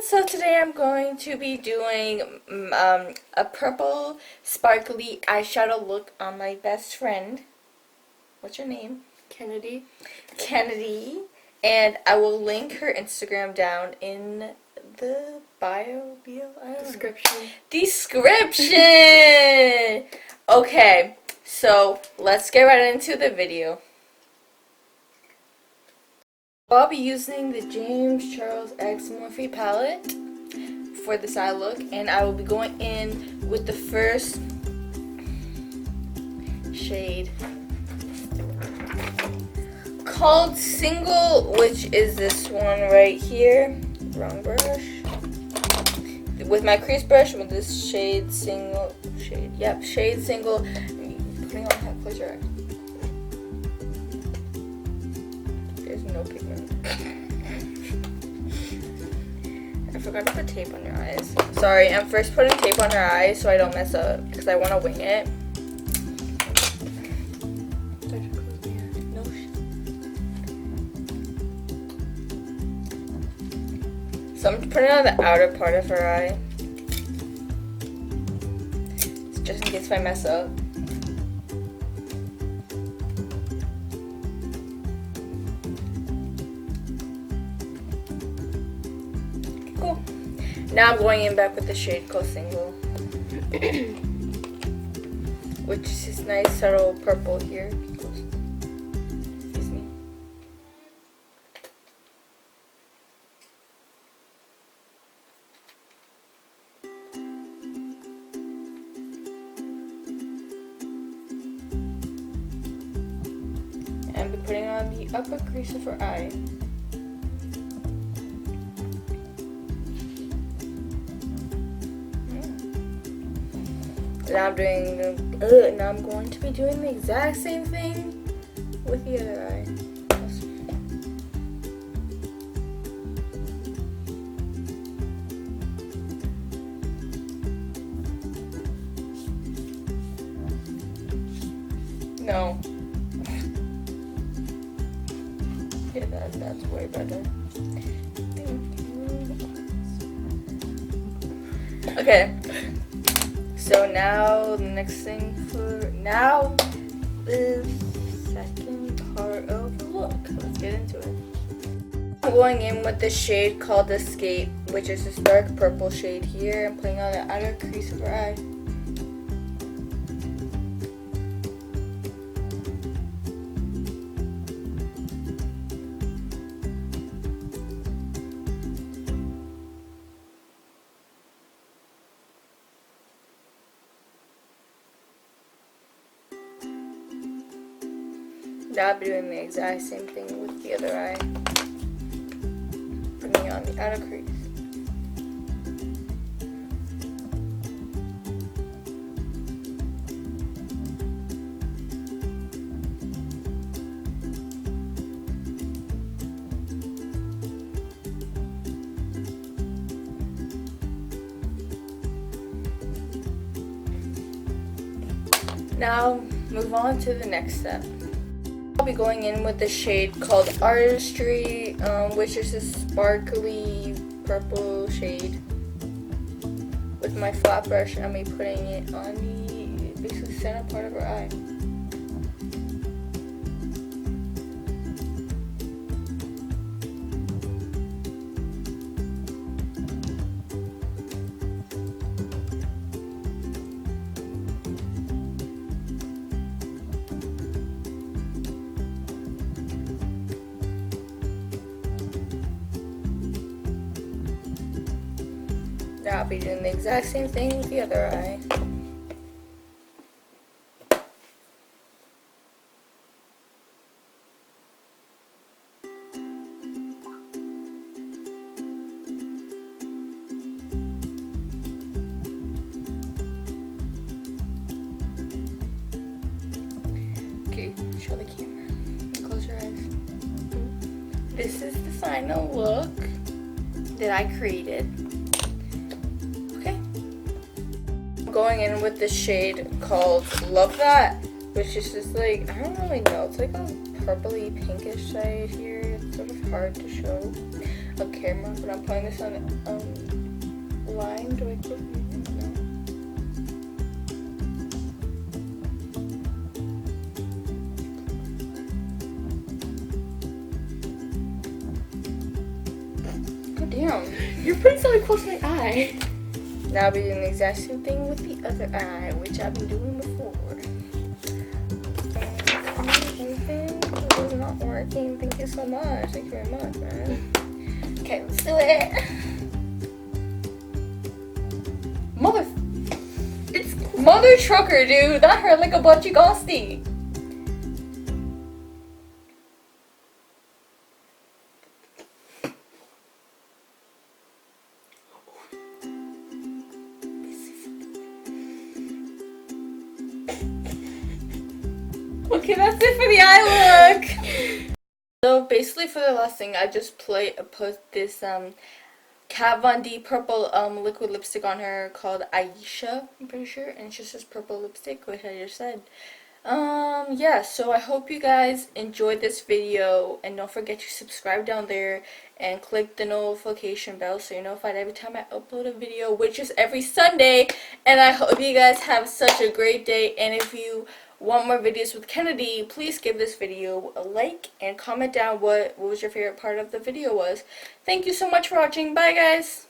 So today I'm going to be doing a purple sparkly eyeshadow look on my best friend. What's your name? Kennedy. Kennedy. And I will link her Instagram down in the bio. Description! Okay, so let's get right into the video. I'll be using the James Charles X Morphe palette for this eye look, and I will be going in with the first shade called Single, which is this one right here. Wrong brush. With my crease brush with this shade Single. Shade Single. I'm putting on half, close your eye. There's no pigment. I forgot to put tape on your eyes. Sorry, I'm first putting tape on her eyes so I don't mess up because I want to wing it. So I'm putting it on the outer part of her eye, just in case if I mess up. Cool. Now I'm going in back with the shade called Single, which is this nice subtle purple here. Excuse me. And be putting on the upper crease of her eye. Now I'm going to be doing the exact same thing with the other eye. No. Yeah, that's way better. Thank you. Okay. So now the next thing the second part of the look. Let's get into it. I'm going in with the shade called Escape, which is this dark purple shade here. I'm putting on the outer crease of her eye. Now I'll be doing the exact same thing with the other eye. Putting it on the outer crease. Now move on to the next step. I'll be going in with the shade called Artistry, which is a sparkly purple shade. With my flat brush, and I'll be putting it on the basically center part of her eye. Now I'll be doing the exact same thing with the other eye. Okay, show the camera. Close your eyes. This is the final look that I created. Going in with this shade called Love That, which is just like, I don't really know, it's like a purpley pinkish shade here. It's sort of hard to show. a camera, but I'm putting this on line. Do I click? No. God damn. You're putting something close to my eye. Now I'll be doing the exact same thing with the other eye, which I've been doing before. It was not working. Thank you so much. Thank you very much, man. Okay, let's do it. It's Mother Trucker, dude. That hurt like a bunch of ghosty. Okay, that's it for the eye look. So basically for the last thing, I just put this Kat Von D purple liquid lipstick on her called Aisha, I'm pretty sure, and it's just this purple lipstick, which I just said. Yeah, so I hope you guys enjoyed this video, and don't forget to subscribe down there and click the notification bell so you're notified every time I upload a video, which is every Sunday. And I hope you guys have such a great day, and if you want more videos with Kennedy, please give this video a like and comment down what was your favorite part of the video was. Thank you so much for watching. Bye guys.